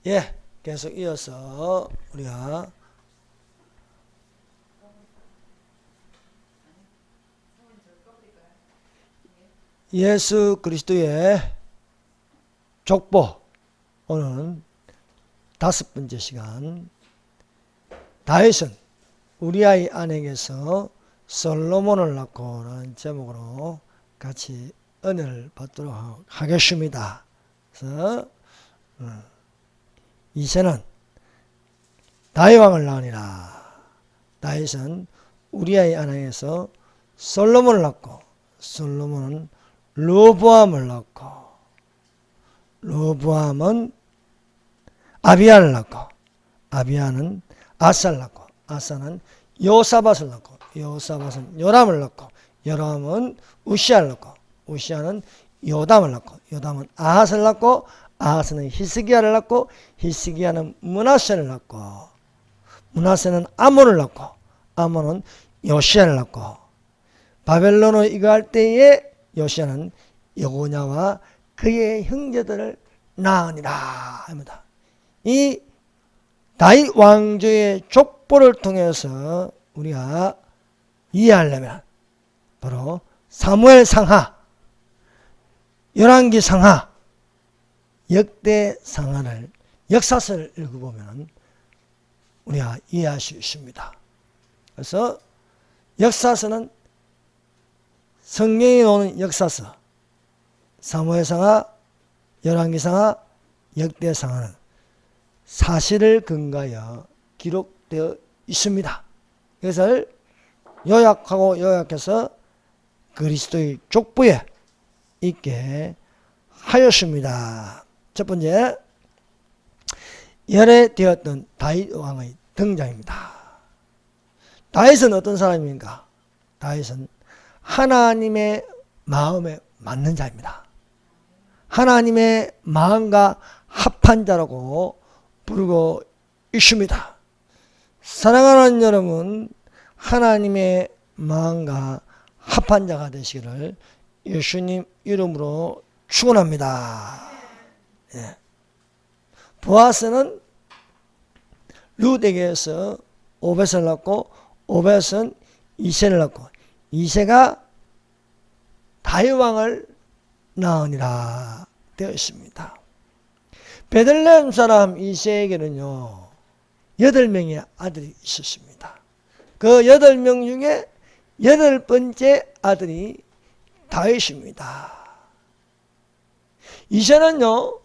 예, 계속 이어서 우리가 예수 그리스도의 족보, 오늘은 5번째 시간, 다윗은 우리아의 아내에게서 솔로몬을 낳고 라는 제목으로 같이 은혜를 받도록 하겠습니다. 그래서 이세는 다윗 왕을 낳으니라. 다윗은 우리아의 아내에게서 솔로몬을 낳고, 솔로몬은 르호보암을 낳고, 르호보암은 아비야를 낳고, 아비야는 아사를 낳고, 아사는 요사밧을 낳고, 요사밧은 요람을 낳고, 요람은 우시야를 낳고, 우시야는 요담을 낳고, 요담은 아하스를 낳고, 아하스는 히스기야를 낳고, 히스기야는 므낫세를 낳고, 므낫세는 아몬을 낳고, 아몬은 요시야를 낳고, 바벨론으로 이거할 때에 요시야는 여고냐와 그의 형제들을 낳으니라 합니다. 이 다윗 왕조의 족보를 통해서 우리가 이해하려면 바로 사무엘 상하, 열왕기 상하, 역대 상하를, 역사서를 읽어보면 우리가 이해할 수 있습니다. 그래서 역사서는 성경에 나오는 역사서, 사무엘상하, 열왕기상하, 역대상하는 사실을 근거하여 기록되어 있습니다. 이것을 요약하고 요약해서 그리스도의 족보에 있게 하였습니다. 첫 번째, 열애되었던 다윗 왕의 등장입니다. 다윗은 어떤 사람입니까? 다윗은 하나님의 마음에 맞는 자입니다. 하나님의 마음과 합한 자라고 부르고 있습니다. 사랑하는 여러분, 하나님의 마음과 합한 자가 되시기를 예수님 이름으로 축원합니다. 예. 보아스는 룻에게서 오벳을 낳고, 오벳은 이세를 낳고, 이세가 다윗 왕을 낳으니라 되어 있습니다. 베들레헴 사람 이세에게는요 8명의 아들이 있었습니다. 그 8명 중에 8번째 아들이 다윗입니다. 이세는요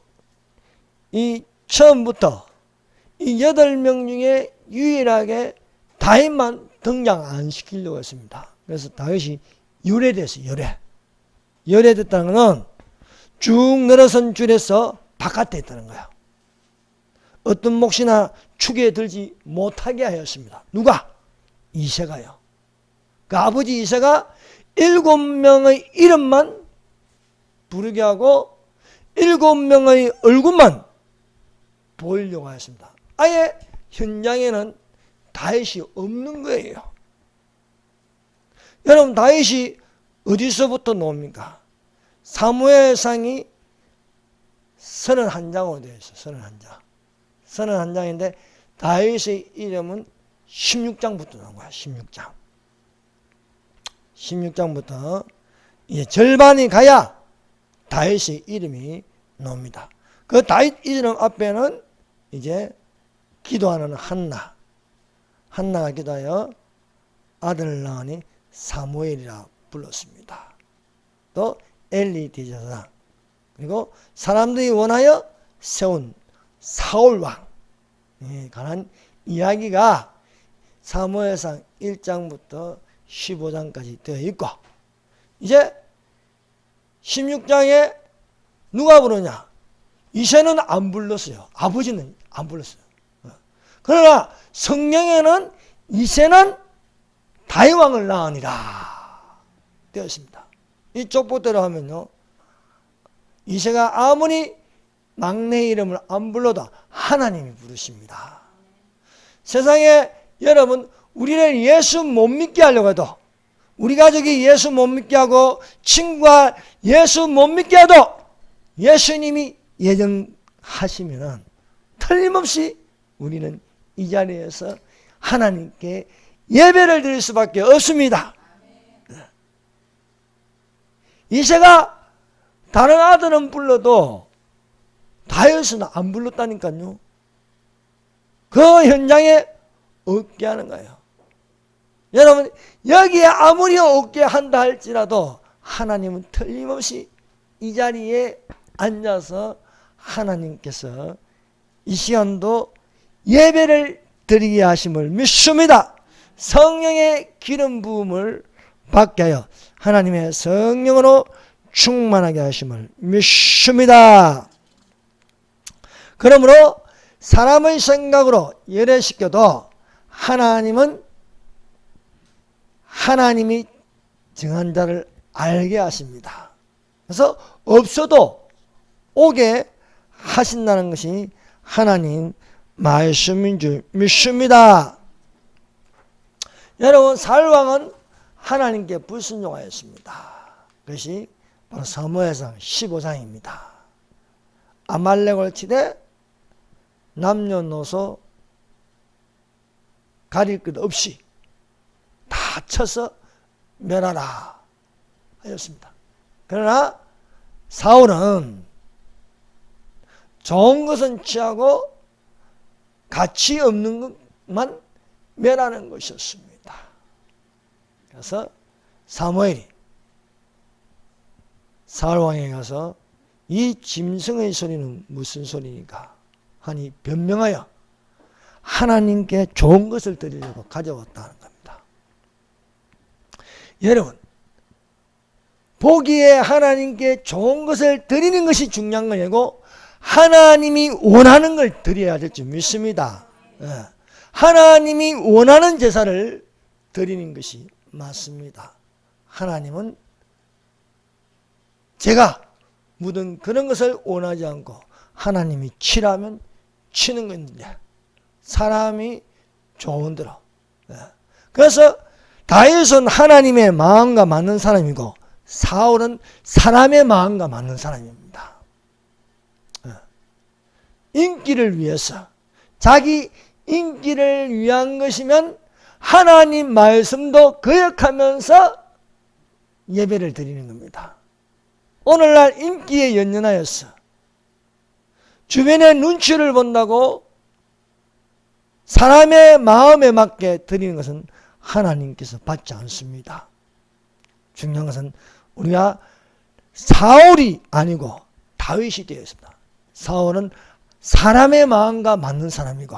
이 처음부터 이 8명 중에 유일하게 다윗만 등장 안 시키려고 했습니다. 그래서 다윗이 유래됐어요. 유래됐다는 것은 쭉 늘어선 줄에서 바깥에 있다는 거예요. 어떤 몫이나 축에 들지 못하게 하였습니다. 누가? 이세가요. 그 아버지 이세가 7명의 이름만 부르게 하고 7명의 얼굴만 보이려고 하였습니다. 아예 현장에는 다윗이 없는 거예요. 여러분, 다윗이 어디서부터 나옵니까? 사무엘상이 31장으로 되어 있어요. 31장. 31장인데 다윗의 이름은 16장부터 나온 거야. 16장. 16장부터 이제 절반이 가야 다윗의 이름이 나옵니다. 그 다윗 이름 앞에는 이제 기도하는 한나가 기도하여 아들을 낳으니 사무엘이라 불렀습니다. 또 엘리 대제사장, 그리고 사람들이 원하여 세운 사울왕에 관한 이야기가 사무엘상 1장부터 15장까지 되어 있고, 이제 16장에 누가 부르냐? 이세는 안 불렀어요. 아버지는 안 불렀어요. 그러나 성경에는 이세는 다윗 왕을 낳으니라 되어 있습니다. 이 족보대로 하면요, 이세가 아무리 막내 이름을 안 불러도 하나님이 부르십니다. 세상에 여러분, 우리를 예수 못 믿게 하려고 해도, 우리 가족이 예수 못 믿게 하고 친구가 예수 못 믿게 해도 예수님이 예정하시면 틀림없이 우리는 이 자리에서 하나님께 예배를 드릴 수밖에 없습니다. 이새가 다른 아들은 불러도 다윗은 안 불렀다니까요. 그 현장에 없게 하는 거예요. 여러분, 여기에 아무리 없게 한다 할지라도 하나님은 틀림없이 이 자리에 앉아서 하나님께서 이 시간도 예배를 드리게 하심을 믿습니다. 성령의 기름 부음을 받게 하여 하나님의 성령으로 충만하게 하심을 믿습니다. 그러므로 사람의 생각으로 열애시켜도 하나님은 하나님이 정한 자를 알게 하십니다. 그래서 없어도 오게 하신다는 것이 하나님 말씀인 줄 믿습니다. 여러분, 사울왕은 하나님께 불순종하였습니다. 그것이 바로 사무엘상 15장입니다. 아말렉을 치되 남녀노소 가릴 것 없이 다 쳐서 멸하라 하였습니다. 그러나 사울은 좋은 것은 취하고 가치 없는 것만 멸하는 것이었습니다. 그래서 사무엘이 사울왕에게 가서 이 짐승의 소리는 무슨 소리니까 하니 변명하여 하나님께 좋은 것을 드리려고 가져왔다는 겁니다. 여러분, 보기에 하나님께 좋은 것을 드리는 것이 중요한 거 아니고 하나님이 원하는 걸 드려야 될 줄 믿습니다. 하나님이 원하는 제사를 드리는 것이 맞습니다. 하나님은 제가 묻은 그런 것을 원하지 않고 하나님이 치라면 치는 건데 사람이 좋은 대로. 그래서 다윗은 하나님의 마음과 맞는 사람이고 사울은 사람의 마음과 맞는 사람입니다. 인기를 위해서 자기 인기를 위한 것이면 하나님 말씀도 거역하면서 예배를 드리는 겁니다. 오늘날 인기에 연연하여서 주변의 눈치를 본다고 사람의 마음에 맞게 드리는 것은 하나님께서 받지 않습니다. 중요한 것은 우리가 사울이 아니고 다윗이 되었습니다. 사울은 사람의 마음과 맞는 사람이고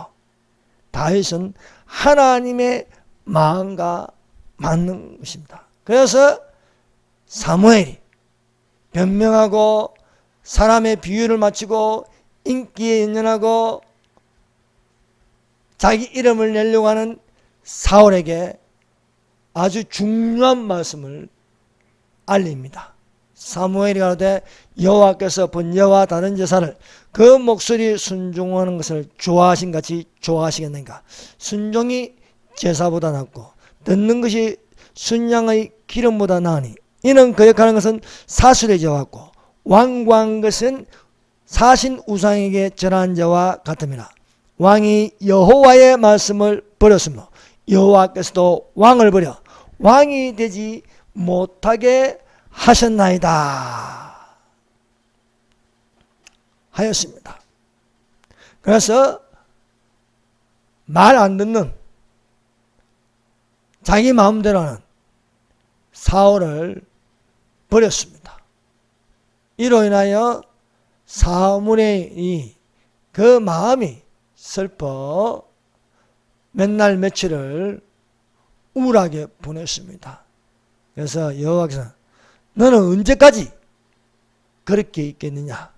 다윗은 하나님의 마음과 맞는 것입니다. 그래서 사무엘이 변명하고 사람의 비유를 맞추고 인기에 연연하고 자기 이름을 내려고 하는 사울에게 아주 중요한 말씀을 알립니다. 사무엘이 가로되 여호와께서 번제와 다른 제사를 그 목소리 순종하는 것을 좋아하신 같이 좋아하시겠는가. 순종이 제사보다 낫고 듣는 것이 순양의 기름보다 나으니 이는 거역하는 것은 사술의 죄와 같고 완고한 것은 사신 우상에게 절한 죄와 같음이라. 왕이 여호와의 말씀을 버렸으므로 여호와께서도 왕을 버려 왕이 되지 못하게 하셨나이다 하였습니다. 그래서 말 안 듣는 자기 마음대로 하는 사울을 버렸습니다. 이로 인하여 사무엘이 그 마음이 슬퍼 맨날 며칠을 우울하게 보냈습니다. 그래서 여호와께서 너는 언제까지 그렇게 있겠느냐?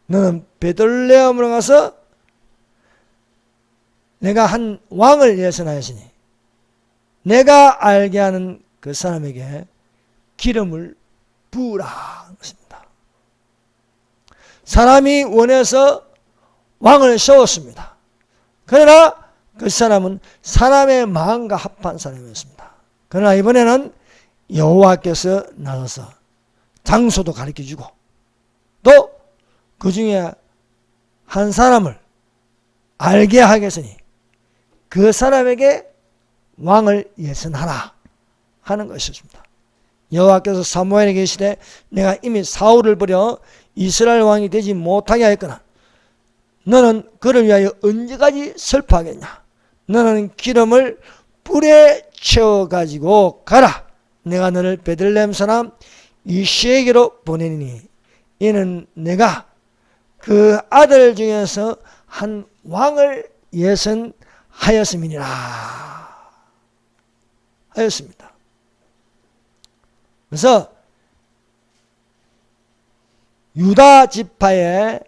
너는 베들레헴으로 가서 내가 한 왕을 예선하였으니 내가 알게 하는 그 사람에게 기름을 부으라 했습니다. 사람이 원해서 왕을 세웠습니다. 그러나 그 사람은 사람의 마음과 합한 사람이었습니다. 그러나 이번에는 여호와께서 나서서 장소도 가르쳐주고 또 그 중에 한 사람을 알게 하겠으니 그 사람에게 왕을 예선하라 하는 것이었습니다. 여호와께서 사무엘에게 이르시되 내가 이미 사울을 버려 이스라엘 왕이 되지 못하게 하였거나 너는 그를 위하여 언제까지 슬퍼하겠냐. 너는 기름을 뿔에 채워가지고 가라. 내가 너를 베들레헴 사람 이새에게로 보내니 이는 내가 그 아들 중에서 한 왕을 예선하였음이니라 하였습니다. 그래서 유다 지파에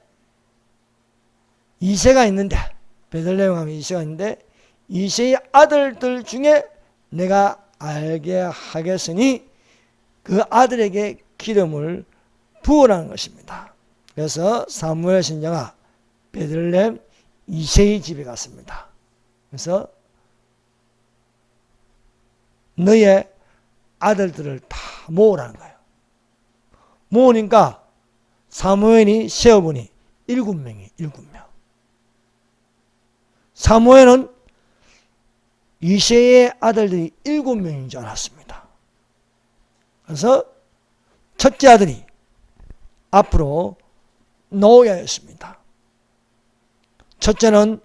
이새가 있는데, 베들레헴 하면 이새가 있는데 이새의 아들들 중에 내가 알게 하겠으니 그 아들에게 기름을 부으라는 것입니다. 그래서 사무엘 선지자가 베들레헴 이새의 집에 갔습니다. 그래서 너의 아들들을 다 모으라는 거예요. 모으니까 사무엘이 세어보니 7명이 7명. 사무엘은 이새의 아들들이 7명인 줄 알았습니다. 그래서 첫째 아들이 앞으로 나오야 했습니다. 첫째는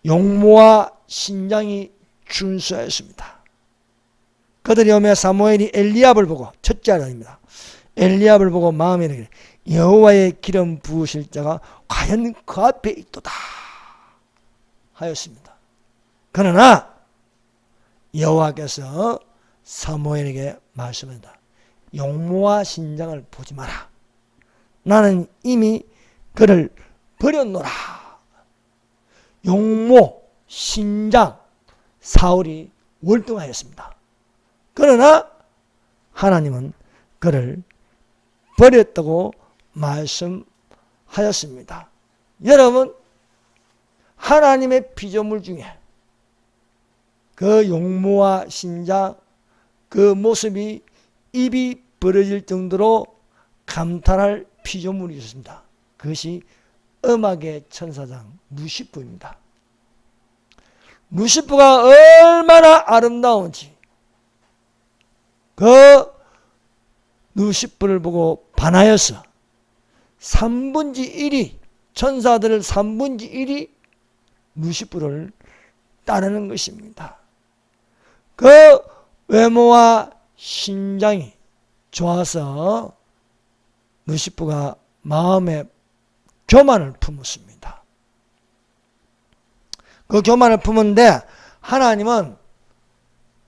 용모와 신장이 준수하였습니다. 그들이 오며 사무엘이 엘리압을 보고, 첫째 아들입니다. 엘리압을 보고 마음에 이르기를 여호와의 기름 부으실 자가 과연 그 앞에 있도다 하였습니다. 그러나 여호와께서 사무엘에게 말씀합니다. 용모와 신장을 보지 마라. 나는 이미 그를 버렸노라. 용모, 신장, 사울이 월등하였습니다. 그러나 하나님은 그를 버렸다고 말씀하였습니다. 여러분, 하나님의 피조물 중에 그 용모와 신장, 그 모습이 입이 벌어질 정도로 감탄할 피조물이 있습니다. 그것이 음악의 천사장 루시프입니다. 루시프가 얼마나 아름다운지 그 루시프를 보고 반하여서 3분의 1이 천사들을 3분의 1이 루시프를 따르는 것입니다. 그 외모와 신장이 좋아서 루시프가 마음에 교만을 품었습니다. 그 교만을 품었는데 하나님은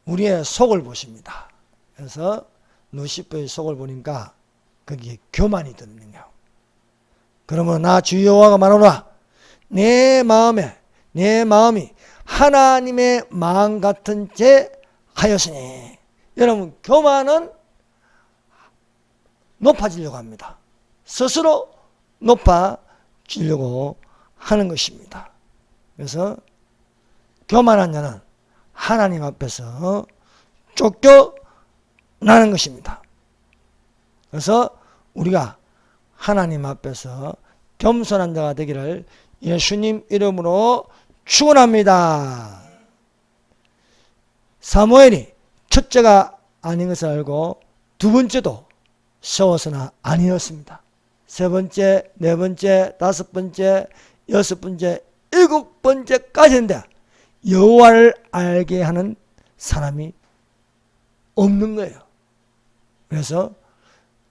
우리의 속을 보십니다. 그래서 루시프의 속을 보니까 거기에 교만이 들어있는 거예요. 그러면 나 주 여호와가 말하노라. 내 마음이 하나님의 마음 같은 죄 하였으니. 여러분, 교만은 높아지려고 합니다. 스스로 높아지려고 하는 것입니다. 그래서 교만한 자는 하나님 앞에서 쫓겨나는 것입니다. 그래서 우리가 하나님 앞에서 겸손한 자가 되기를 예수님 이름으로 축원합니다. 사무엘이 첫째가 아닌 것을 알고 두 번째도 세워서는 아니었습니다. 세 번째, 네 번째, 다섯 번째, 여섯 번째, 일곱 번째까지인데 여호와를 알게 하는 사람이 없는 거예요. 그래서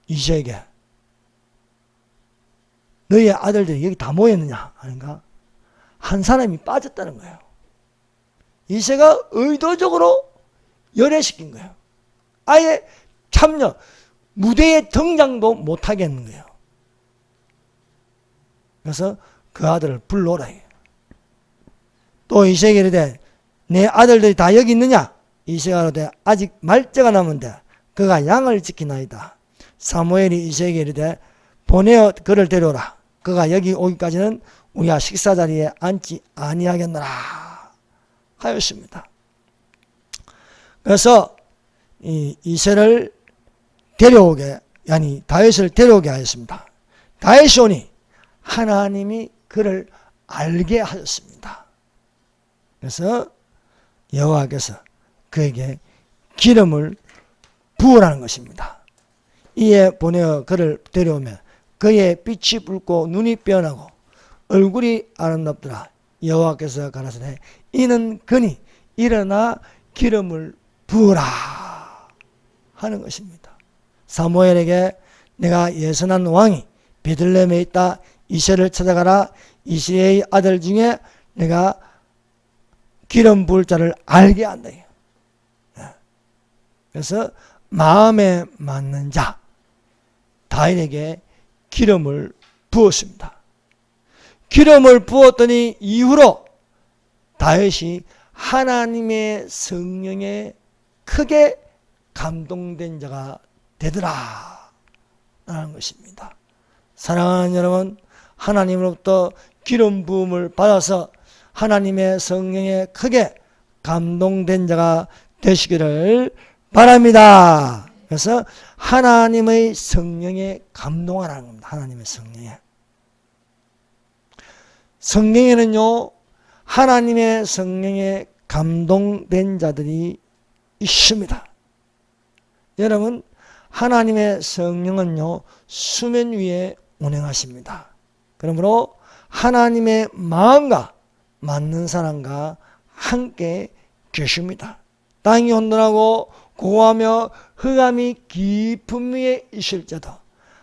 이새에게 너희 아들들이 여기 다 모였느냐 하는가? 한 사람이 빠졌다는 거예요. 이새가 의도적으로 열애시킨 거예요. 아예 참여, 무대에 등장도 못하게 했는 거예요. 그래서 그 아들을 불러오라. 또 이새에게 이르되 내 아들들이 다 여기 있느냐? 이새가 이르되 아직 말째가 남은데 그가 양을 지키나이다. 사무엘이 이새에게 이르되 보내어 그를 데려오라. 그가 여기 오기까지는 우리가 식사 자리에 앉지 아니하겠노라 하였습니다. 그래서 이새를 데려오게, 아니 다윗을 데려오게 하였습니다. 다윗이 오니 하나님이 그를 알게 하였습니다. 그래서 여호와께서 그에게 기름을 부으라는 것입니다. 이에 보내어 그를 데려오면 그의 빛이 붉고 눈이 변하고 얼굴이 아름답더라. 여호와께서 가라사대 이는 그니 일어나 기름을 부으라 하는 것입니다. 사무엘에게 내가 예선한 왕이 베들레헴에 있다. 이새를 찾아가라. 이새의 아들 중에 내가 기름 부을 자를 알게 한다. 그래서 마음에 맞는 자 다윗에게 기름을 부었습니다. 기름을 부었더니 이후로 다윗이 하나님의 성령에 크게 감동된 자가 되더라 라는 것입니다. 사랑하는 여러분, 하나님으로부터 기름 부음을 받아서 하나님의 성령에 크게 감동된 자가 되시기를 바랍니다. 그래서 하나님의 성령에 감동하라는 겁니다. 하나님의 성령에. 성경에는요, 하나님의 성령에 감동된 자들이 있습니다. 여러분, 하나님의 성령은요, 수면 위에 운행하십니다. 그러므로 하나님의 마음과 맞는 사람과 함께 계십니다. 땅이 혼돈하고 고하며 흑암이 깊은 위에 있을지라도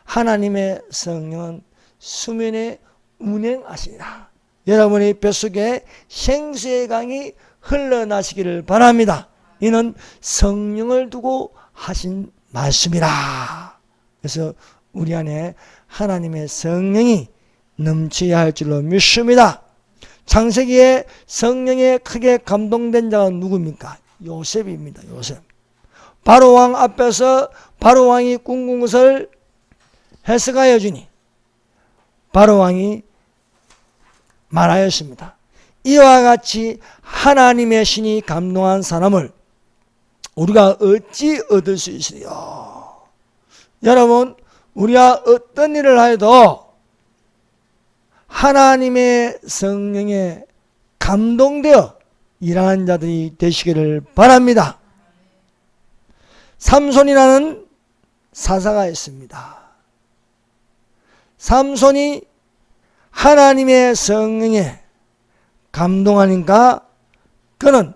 하나님의 성령은 수면에 운행하시리라. 여러분의 뱃속에 생수의 강이 흘러나시기를 바랍니다. 이는 성령을 두고 하신 말씀이라. 그래서 우리 안에 하나님의 성령이 넘쳐야 할 줄로 믿습니다. 창세기에 성령에 크게 감동된 자가 누굽니까? 요셉입니다. 요셉. 바로왕 앞에서 바로왕이 꿈꾼 것을 해석하여 주니 바로왕이 말하였습니다. 이와 같이 하나님의 신이 감동한 사람을 우리가 어찌 얻을 수 있으리요? 여러분, 우리가 어떤 일을 하여도 하나님의 성령에 감동되어 일하는 자들이 되시기를 바랍니다. 삼손이라는 사사가 있습니다. 삼손이 하나님의 성령에 감동하니까 그는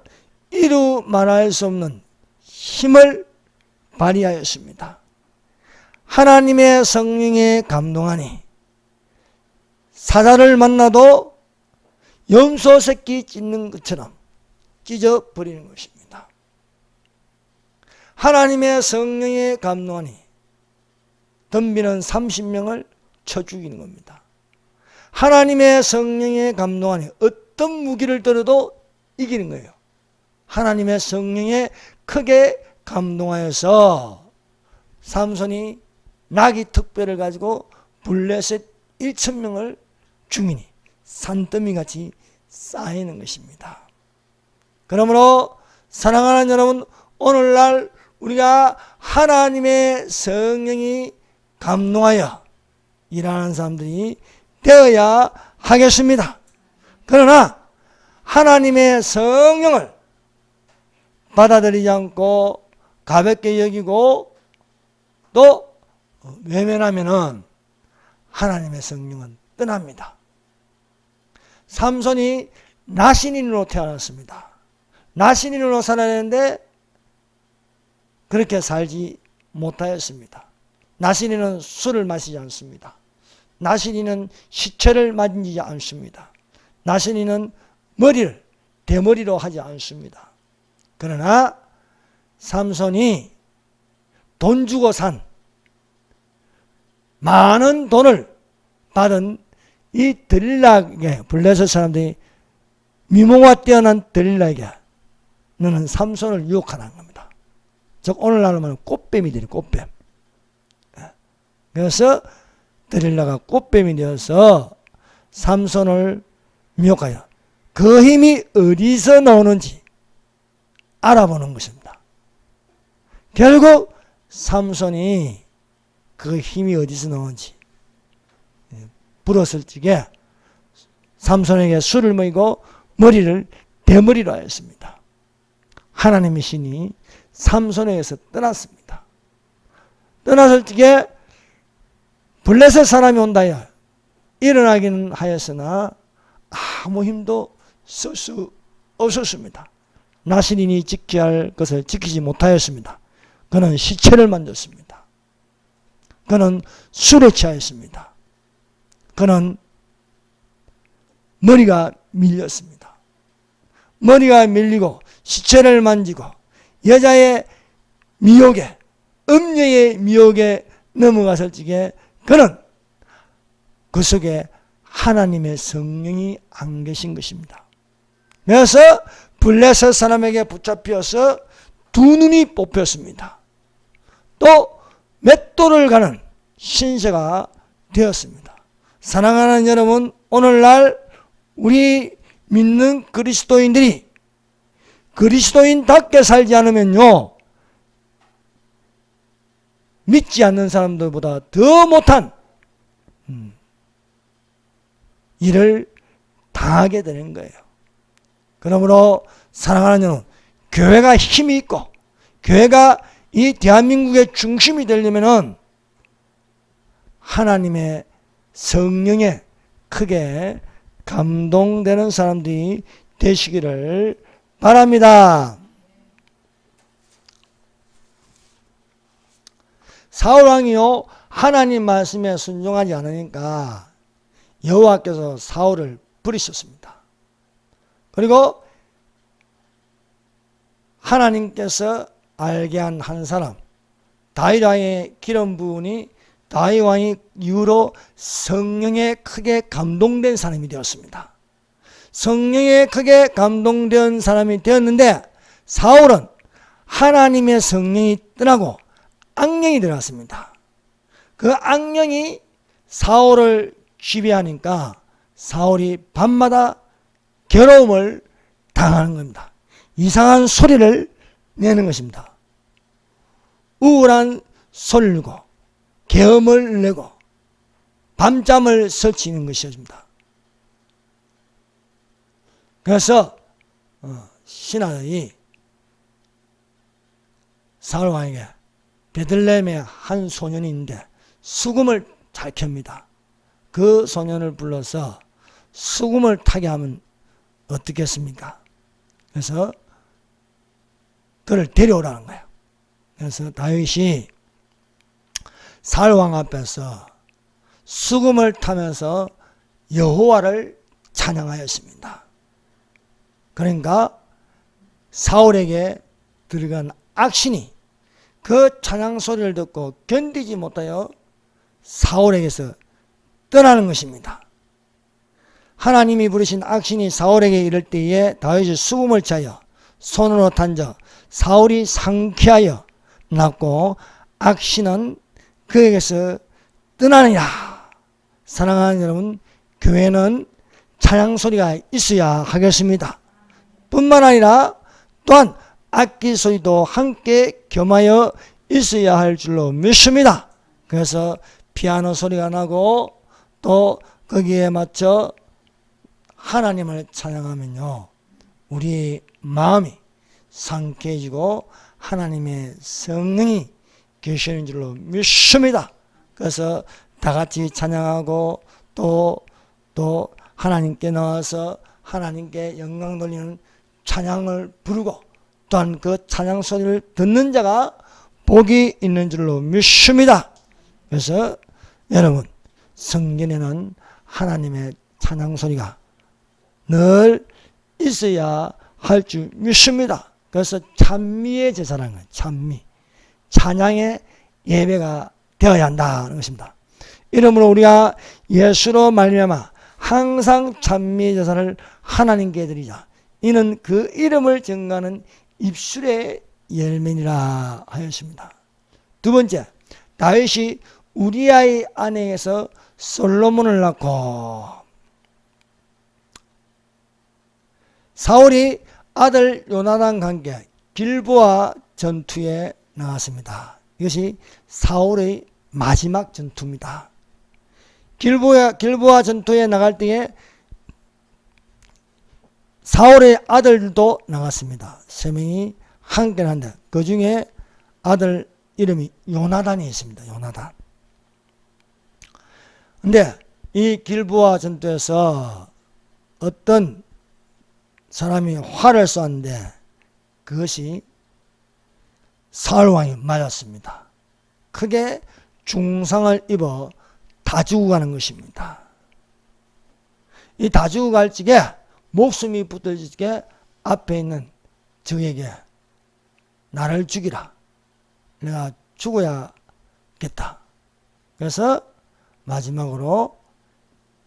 이루 말할 수 없는 힘을 발휘하였습니다. 하나님의 성령에 감동하니 사자를 만나도 염소 새끼 찢는 것처럼 찢어버리는 것입니다. 하나님의 성령에 감동하니 덤비는 30명을 쳐 죽이는 겁니다. 하나님의 성령에 감동하니 어떤 무기를 들어도 이기는 거예요. 하나님의 성령에 크게 감동하여서 삼손이 나귀 특별을 가지고 블레셋 1,000명을 죽이니 산더미같이 쌓이는 것입니다. 그러므로 사랑하는 여러분, 오늘날 우리가 하나님의 성령이 감동하여 일하는 사람들이 되어야 하겠습니다. 그러나 하나님의 성령을 받아들이지 않고 가볍게 여기고 또 외면하면은 하나님의 성령은 떠납니다. 삼손이 나신인으로 태어났습니다. 나신인으로 살아야 되는데 그렇게 살지 못하였습니다. 나신인은 술을 마시지 않습니다. 나신인은 시체를 만지지 않습니다. 나신인은 머리를 대머리로 하지 않습니다. 그러나 삼손이 돈 주고 산 많은 돈을 받은 이 들릴라에게, 블레셋 사람들이 미모가 뛰어난 들릴라에게 너는 삼손을 유혹하는 겁니다. 즉 오늘날로 말하면 꽃뱀이 되는 꽃뱀. 그래서 들릴라가 꽃뱀이 되어서 삼손을 미혹하여 그 힘이 어디서 나오는지 알아보는 것입니다. 결국 삼손이 그 힘이 어디서 나오는지 불었을 적에 삼손에게 술을 먹이고 머리를 대머리로 하였습니다. 하나님의 신이 삼손에게서 떠났습니다. 떠났을 적에 블레셋 사람이 온다여 일어나기는 하였으나 아무 힘도 쓸 수 없었습니다. 나시린이 지켜야 할 것을 지키지 못하였습니다. 그는 시체를 만졌습니다. 그는 술에 취하였습니다. 그는 머리가 밀렸습니다. 머리가 밀리고 시체를 만지고 여자의 미혹에, 음녀의 미혹에 넘어갔을 적에 그는 그 속에 하나님의 성령이 안 계신 것입니다. 그래서 블레셋 사람에게 붙잡혀서 두 눈이 뽑혔습니다. 또 맷돌을 가는 신세가 되었습니다. 사랑하는 여러분, 오늘날 우리 믿는 그리스도인들이 그리스도인답게 살지 않으면요, 믿지 않는 사람들보다 더 못한 일을 당하게 되는 거예요. 그러므로 사랑하는 여러분, 교회가 힘이 있고 교회가 이 대한민국의 중심이 되려면은 하나님의 성령에 크게 감동되는 사람들이 되시기를 바랍니다. 사울왕이요, 하나님 말씀에 순종하지 않으니까 여호와께서 사울을 부리셨습니다. 그리고 하나님께서 알게 한 한 사람, 다윗 왕의 기름 부은이 다윗 왕이 이후로 성령에 크게 감동된 사람이 되었습니다. 성령에 크게 감동된 사람이 되었는데 사울은 하나님의 성령이 떠나고 악령이 들어갔습니다. 그 악령이 사울을 지배하니까 사울이 밤마다 괴로움을 당하는 겁니다. 이상한 소리를 내는 것입니다. 우울한 소리를 내고 계엄을 내고 밤잠을 설치는 것이었습니다. 그래서 신하들이 사울 왕에게 베들레헴에 한 소년이 있는데 수금을 잘 켭니다. 그 소년을 불러서 수금을 타게 하면 어떻겠습니까? 그래서 그를 데려오라는 거예요. 그래서 다윗이 사울 왕 앞에서 수금을 타면서 여호와를 찬양하였습니다. 그러니까 사울에게 들어간 악신이 그 찬양 소리를 듣고 견디지 못하여 사울에게서 떠나는 것입니다. 하나님이 부르신 악신이 사울에게 이를 때에 다윗이 수금을 차여 손으로 던져 사울이 상쾌하여 났고 악신은 그에게서 떠나느니라. 사랑하는 여러분, 교회는 찬양 소리가 있어야 하겠습니다. 뿐만 아니라 또한 악기 소리도 함께 겸하여 있어야 할 줄로 믿습니다. 그래서 피아노 소리가 나고 또 거기에 맞춰 하나님을 찬양하면요, 우리 마음이 상쾌해지고 하나님의 성령이 계시는 줄로 믿습니다. 그래서 다 같이 찬양하고 또 하나님께 나와서 하나님께 영광 돌리는 찬양을 부르고 또한 그 찬양 소리를 듣는 자가 복이 있는 줄로 믿습니다. 그래서 여러분, 성전에는 하나님의 찬양 소리가 늘 있어야 할 줄 믿습니다. 그래서 찬미의 제사라는 거예요. 찬미, 찬양의 예배가 되어야 한다는 것입니다. 이러므로 우리가 예수로 말미암아 항상 찬미의 제사를 하나님께 드리자. 이는 그 이름을 증거하는 입술의 열매니라 하였습니다. 두 번째, 다윗이 우리아의 아내에서 솔로몬을 낳고 사울이 아들 요나단과 함께 길보아 전투에 나갔습니다. 이것이 사울의 마지막 전투입니다. 길보아 전투에 나갈 때에 사울의 아들도 나갔습니다. 3명이 함께 한데 그 중에 아들 이름이 요나단이 있습니다. 요나단. 근데 이 길보아 전투에서 어떤 사람이 활을 쏘았는데 그것이 사울 왕이 맞았습니다. 크게 중상을 입어 다 죽어가는 것입니다. 이 다 죽어갈 적에 목숨이 붙을 적에 앞에 있는 적에게 나를 죽이라. 내가 죽어야겠다. 그래서 마지막으로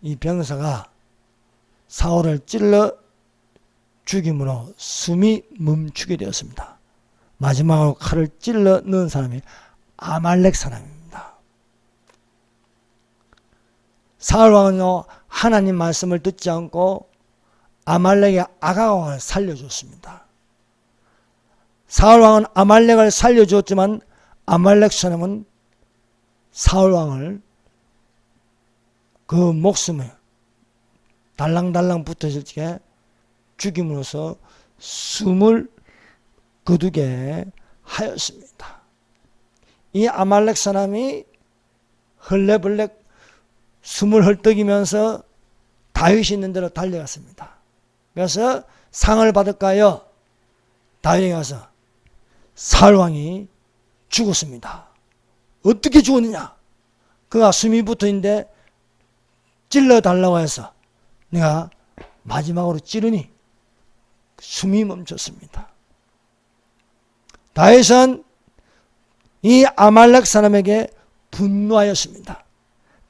이 병사가 사울을 찔러 죽임으로 숨이 멈추게 되었습니다. 마지막으로 칼을 찔러 넣은 사람이 아말렉 사람입니다. 사울 왕은요, 하나님 말씀을 듣지 않고 아말렉의 아가왕을 살려줬습니다. 사울 왕은 아말렉을 살려줬지만 아말렉 사람은 사울 왕을 그 목숨에 달랑달랑 붙어질 적에 죽임으로써 숨을 거두게 하였습니다. 이 아말렉 사람이 헐레벌레 숨을 헐떡이면서 다윗이 있는 대로 달려갔습니다. 그래서 상을 받을까요? 다윗이 가서 사울 왕이 죽었습니다. 어떻게 죽었느냐? 그가 숨이 붙어있는데 찔러달라고 해서 내가 마지막으로 찌르니 숨이 멈췄습니다. 다윗은 이 아말렉 사람에게 분노하였습니다.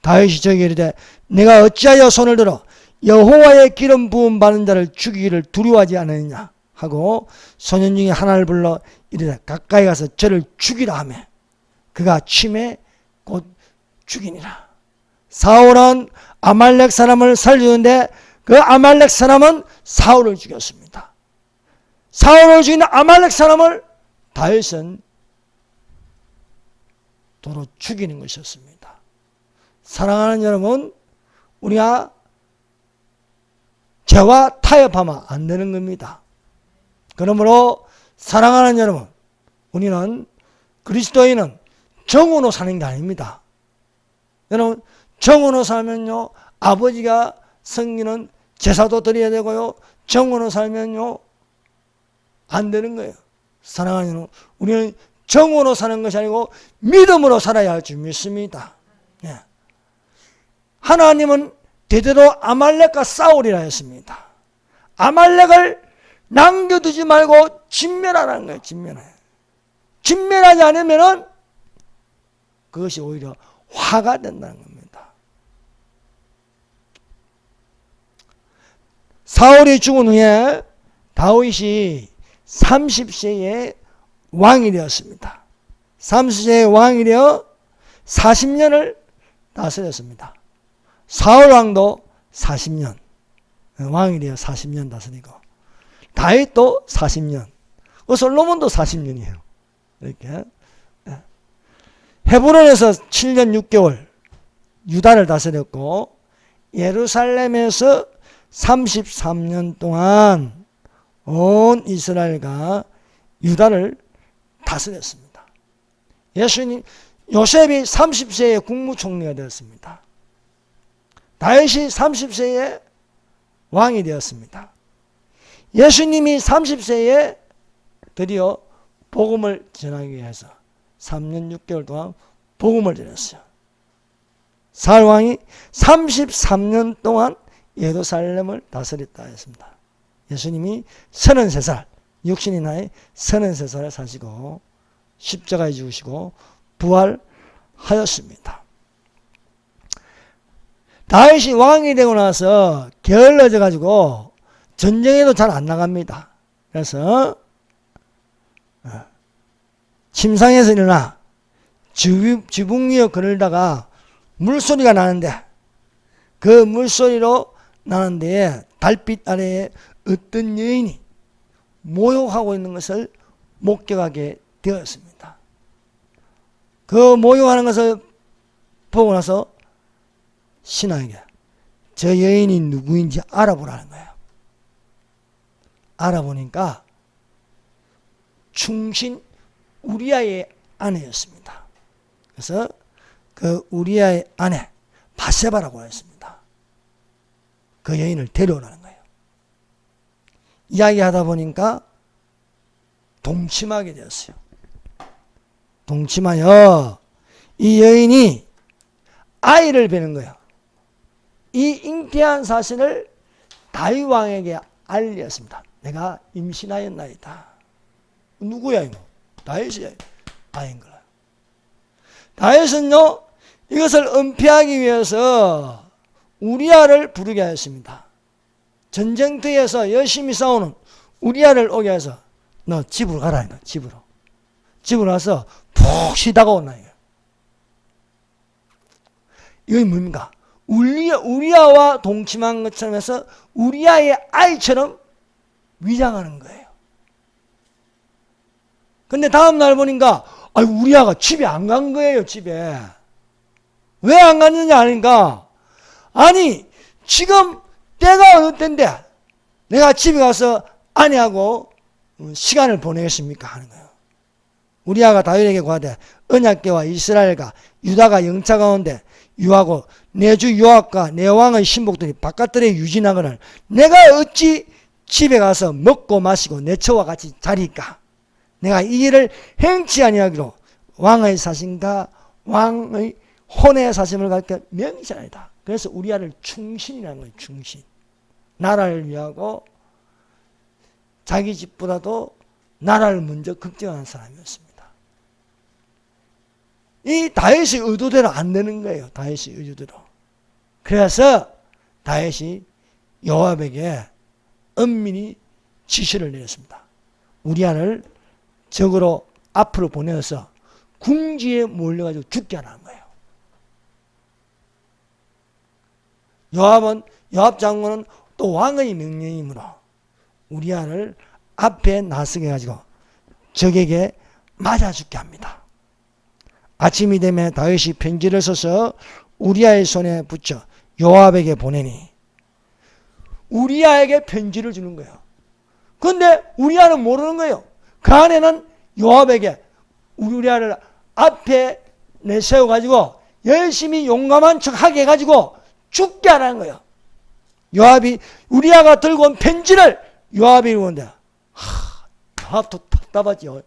다윗이 저에게 이르되 내가 어찌하여 손을 들어 여호와의 기름 부음 받은 자를 죽이기를 두려워하지 않느냐 하고 소년 중에 하나를 불러 이르되 가까이 가서 저를 죽이라 하며 그가 침에 곧 죽이니라. 사울은 아말렉 사람을 살리는데 그 아말렉 사람은 사울을 죽였습니다. 사울을 죽인 아말렉 사람을 다윗은 도로 죽이는 것이었습니다. 사랑하는 여러분, 우리가 죄와 타협하면 안 되는 겁니다. 그러므로 사랑하는 여러분, 우리는 그리스도인은 정으로 사는 게 아닙니다. 여러분, 정으로 살면요, 아버지가 섬기는 제사도 드려야 되고요, 정으로 살면요, 안 되는 거예요. 사랑하는 여러분, 우리는 정으로 사는 것이 아니고 믿음으로 살아야 할 줄 믿습니다. 예. 하나님은 대대로 아말렉과 싸우리라 했습니다. 아말렉을 남겨두지 말고 진멸하라는 거예요. 진멸하지 않으면 그것이 오히려 화가 된다는 겁니다. 사울이 죽은 후에 다윗이 30세에 왕이 되었습니다. 30세에 왕이 되어 40년을 다스렸습니다. 사울 왕도 40년 왕이 되어 40년 다스리고 다윗도 40년, 솔로몬도 40년이에요. 이렇게 헤브론에서 7년 6개월 유다를 다스렸고 예루살렘에서 33년 동안 온 이스라엘과 유다를 다스렸습니다. 요셉이 30세에 국무총리가 되었습니다. 다윗이 30세에 왕이 되었습니다. 예수님이 30세에 드디어 복음을 전하기 위해서 3년 6개월 동안 복음을 전했어요. 사울 왕이 33년 동안 예루살렘을 다스렸다 했습니다. 예수님이 33살, 육신이 나이 33살에 사시고 십자가에 죽으시고 부활하였습니다. 다윗이 왕이 되고 나서 게을러져 가지고 전쟁에도 잘 안 나갑니다. 그래서 침상에서 일어나 지붕 위에 걸다가 물소리가 나는데 그 물소리로 나는 데에 달빛 아래에 어떤 여인이 모욕하고 있는 것을 목격하게 되었습니다. 그 모욕하는 것을 보고 나서 신하에게 저 여인이 누구인지 알아보라는 거예요. 알아보니까 충신 우리아의 아내였습니다. 그래서 그 우리아의 아내 바세바라고 했습니다. 그 여인을 데려오라는 거예요. 이야기하다 보니까 동침하게 되었어요. 동침하여 이 여인이 아이를 베는 거예요. 이 잉태한 사실을 다윗 왕에게 알렸습니다. 내가 임신하였나이다. 누구야 이거? 다윗이야. 아인 거야. 다윗은요 이것을 은폐하기 위해서 우리아를 부르게 하였습니다. 전쟁터에서 열심히 싸우는 우리아를 오게 해서 너 집으로 가라. 집으로. 집으로 와서 푹 쉬다가 온나 이거. 이게 뭡니까? 우리아와 동침한 것처럼 해서 우리아의 아이처럼 위장하는 거예요. 근데 다음날 보니까 우리아가 집에 안 간 거예요. 집에. 왜 안 갔느냐 하니까 아니 지금 때가 어느 때인데 내가 집에 가서 아내하고 시간을 보내겠습니까? 하는 거예요. 우리아가 다윗에게 구하되 언약궤와 이스라엘과 유다가 영차 가운데 유하고 내 주 요압과 내 왕의 신복들이 바깥들에 유진하거늘 내가 어찌 집에 가서 먹고 마시고 내 처와 같이 자리까? 내가 이 일을 행치 아니하기로 왕의 사심과 왕의 혼의 사심을 가르쳐 명시하리다. 그래서 우리아를 충신이라는 거예요. 충신. 나라를 위하고 자기 집보다도 나라를 먼저 걱정하는 사람이었습니다. 이 다윗의 의도대로 안 되는 거예요. 다윗의 의도대로. 그래서 다윗이 요압에게 엄밀히 지시를 내렸습니다. 우리아를 적으로 앞으로 보내서 궁지에 몰려가지고 죽게 하라는 거예요. 요압 장군은 또 왕의 명령이므로 우리아를 앞에 나서게 해가지고 적에게 맞아 죽게 합니다. 아침이 되면 다윗이 편지를 써서 우리아의 손에 붙여 요압에게 보내니 우리아에게 편지를 주는 거예요. 그런데 우리아는 모르는 거예요. 그 안에는 요압에게 우리아를 앞에 내세워가지고 열심히 용감한 척하게 해가지고 죽게 하라는 거예요. 요압이 우리아가 들고 온 편지를 요압이 읽는데 요압도 답답하죠.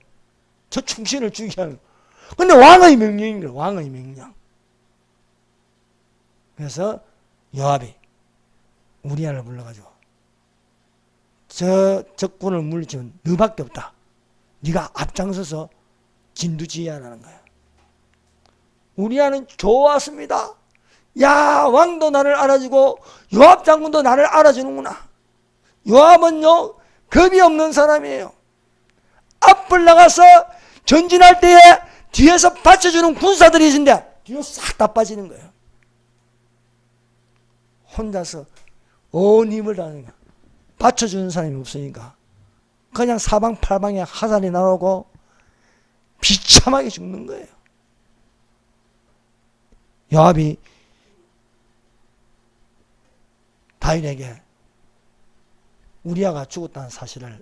저 충신을 죽이게 하는 거예요. 근데 왕의 명령인 거예요. 왕의 명령. 그래서 요압이 우리아를 불러가지고 저 적군을 물리치면 너밖에 없다. 네가 앞장서서 진두지휘하라는 거예요. 우리아는 좋았습니다. 야, 왕도 나를 알아주고 요압 장군도 나를 알아주는구나. 요압은요 겁이 없는 사람이에요. 앞을 나가서 전진할 때에 뒤에서 받쳐주는 군사들이 있는데 뒤로 싹 다 빠지는 거예요. 혼자서 온 힘을 다하는 거예요. 받쳐주는 사람이 없으니까 그냥 사방팔방에 화살이 날아오고 비참하게 죽는 거예요. 요압이 다윗에게 우리아가 죽었다는 사실을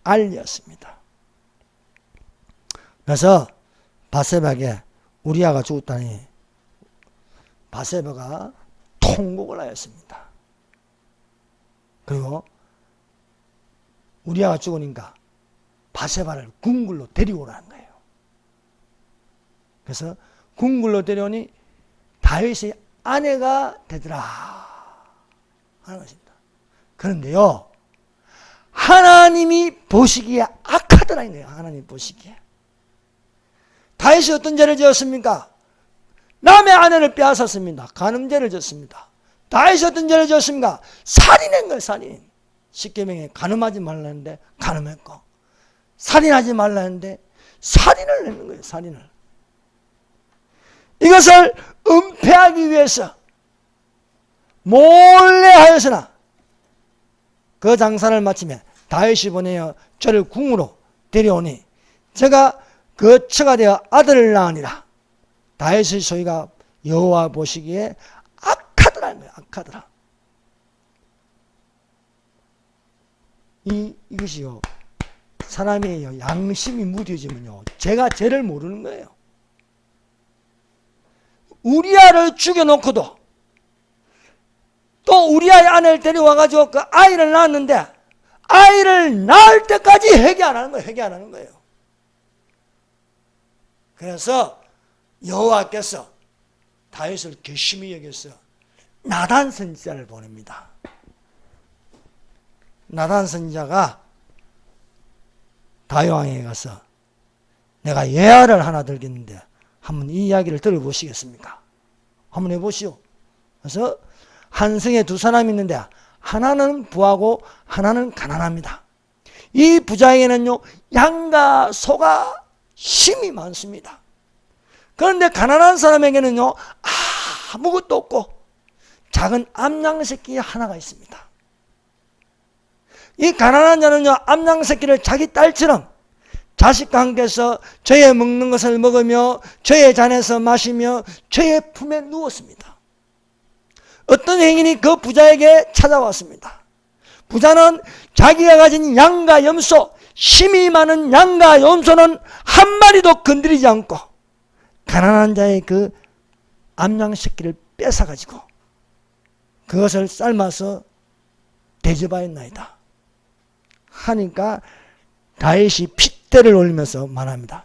알렸습니다. 그래서 바세바에게 우리아가 죽었다니 바세바가 통곡을 하였습니다. 그리고 우리아가 죽으니까 바세바를 궁굴로 데려오라는 거예요. 그래서 궁굴로 데려오니 다윗의 아내가 되더라 하는 것입니다. 그런데요 하나님이 보시기에 악하더라는 거예요. 하나님 보시기에. 다윗이 어떤 죄를 지었습니까? 남의 아내를 빼앗았습니다. 간음죄를 졌습니다. 다윗이 어떤 죄를 지었습니까? 살인한 거예요. 살인. 십계명에 간음하지 말라는데 간음했고 살인하지 말라는데 살인을 했는 거예요. 살인을. 이것을 은폐하기 위해서 몰래 하였으나 그 장사를 마치며 다윗이 보내어 저를 궁으로 데려오니 제가 그 처가 되어 아들을 낳으니라. 다윗의 소리가 여호와 보시기에 악하더라는 거예요. 악하더라. 이것이요, 사람의 양심이 무뎌지면요, 제가 죄를 모르는 거예요. 우리아를 죽여놓고도 또 우리아의 아내를 데려와가지고 그 아이를 낳았는데 아이를 낳을 때까지 회개 안 하는 거예요. 회개 안 하는 거예요. 그래서 여호와께서 다윗을 괘씸히 여겨서 나단 선지자를 보냅니다. 나단 선지자가 다윗 왕에게 가서 내가 예화를 하나 들겠는데 한번 이 이야기를 들어보시겠습니까? 한번 해보시오. 그래서 한 성에 두 사람이 있는데 하나는 부하고 하나는 가난합니다. 이 부자에게는요, 양과 소가 힘이 많습니다. 그런데 가난한 사람에게는요, 아무것도 없고 작은 암양 새끼 하나가 있습니다. 이 가난한 자는요, 암양 새끼를 자기 딸처럼 자식과 함께서 저의 먹는 것을 먹으며 저의 잔에서 마시며 저의 품에 누웠습니다. 어떤 행인이 그 부자에게 찾아왔습니다. 부자는 자기가 가진 양과 염소, 힘이 많은 양과 염소는 한 마리도 건드리지 않고 가난한 자의 그 암양 새끼를 뺏어가지고 그것을 삶아서 대접하였나이다 하니까 다윗이 핏대를 올리면서 말합니다.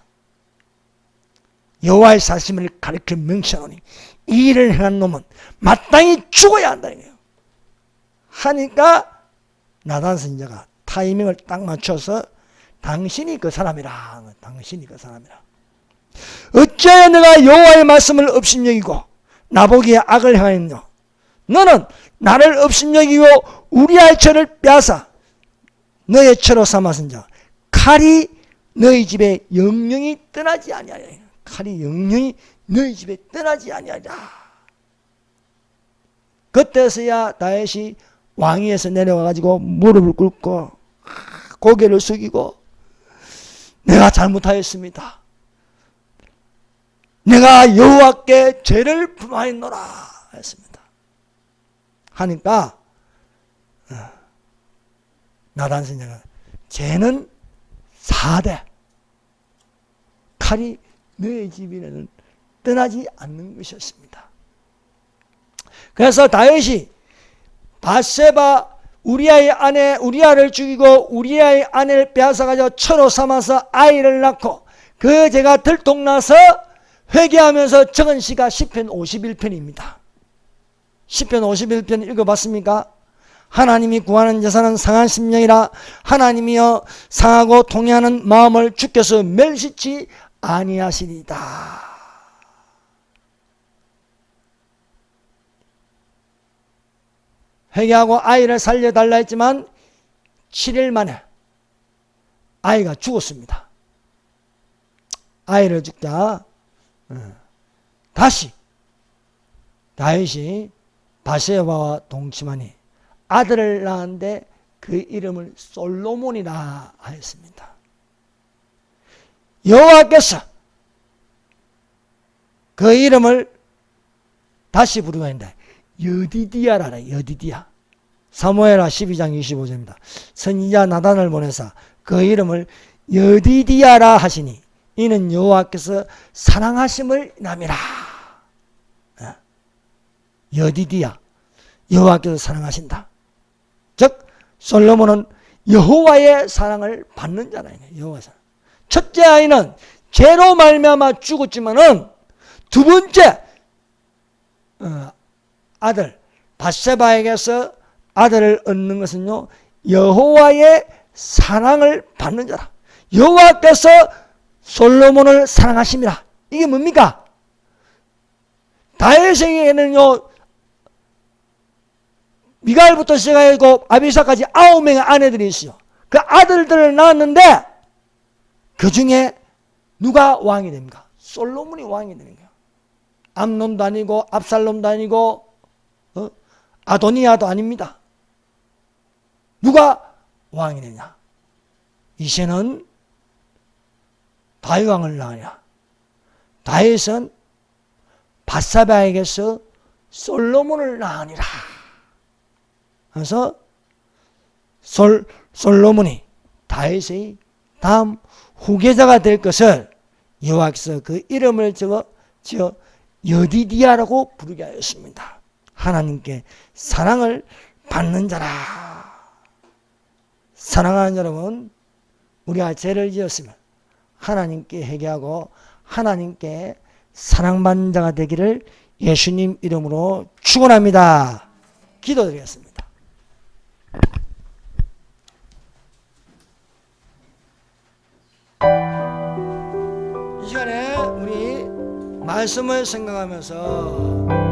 여호와의 사심을 가리켜 명시하노니 이 일을 행한 놈은 마땅히 죽어야 한다는 거예요. 하니까 나단 선지자가 타이밍을 딱 맞춰서 당신이 그 사람이라. 당신이 그 사람이라. 어찌하여 내가 여호와의 말씀을 업신여기고 나보기에 악을 행하였노. 너는 나를 업신여기고 우리아의 처를 빼앗아 너의 처로 삼았은자 칼이 너희 집에 영영이 떠나지 아니하리라. 칼이 영영이 너희 집에 떠나지 아니하리라. 그때서야 다윗이 왕위에서 내려와가지고 무릎을 꿇고 고개를 숙이고 내가 잘못하였습니다. 내가 여호와께 죄를 범하였노라 했습니다. 하니까 나단 선지자가 죄는 4대 칼이 너의 집에는 떠나지 않는 것이었습니다. 그래서 다윗이 밧세바 우리아의 아내 우리아를 죽이고 우리아의 아내를 빼앗아가지고 처로 삼아서 아이를 낳고 그 죄가 들통나서 회개하면서 적은 시가 시편 51편입니다. 시편 51편 읽어봤습니까? 하나님이 구하는 제사는 상한 심령이라 하나님이여 상하고 통해하는 마음을 주께서 멸시치 아니하시리다. 회개하고 아이를 살려달라 했지만 7일 만에 아이가 죽었습니다. 아이를 죽자 다시 다윗이 밧세바와 동침하니 아들을 낳았는데 그 이름을 솔로몬이라 하였습니다. 여호와께서 그 이름을 다시 부르고 있는데 여디디아라. 여디디아. 사무엘하 12장 25절입니다. 선지자 나단을 보내사 그 이름을 여디디아라 하시니 이는 여호와께서 사랑하심을 남이라. 여디디아. 여호와께서 사랑하신다. 즉 솔로몬은 여호와의 사랑을 받는 자라요. 여호와의 사랑. 첫째 아이는 죄로 말미암아 죽었지만은 두 번째 아들 밧세바에게서 아들을 얻는 것은요 여호와의 사랑을 받는 자라. 여호와께서 솔로몬을 사랑하심이라. 이게 뭡니까? 다윗에게는요 미갈부터 시작하고 아비사까지 9명의 아내들이 있어요. 그 아들들을 낳았는데 그 중에 누가 왕이 됩니까? 솔로몬이 왕이 되는 거예요. 암논도 아니고 압살롬도 아니고 아도니아도 아닙니다. 누가 왕이 되냐? 이새는 다윗 왕을 낳으냐? 다윗은 밧세바에게서 솔로몬을 낳으니라. 그래서 솔로몬이 다윗의 다음 후계자가 될 것을 여호와께서 그 이름을 지어 여디디아라고 부르게 하였습니다. 하나님께 사랑을 받는 자라. 사랑하는 여러분, 우리가 죄를 지었으면 하나님께 회개하고 하나님께 사랑받는 자가 되기를 예수님 이름으로 축원합니다. 기도드리겠습니다. 이 시간에 우리 말씀을 생각하면서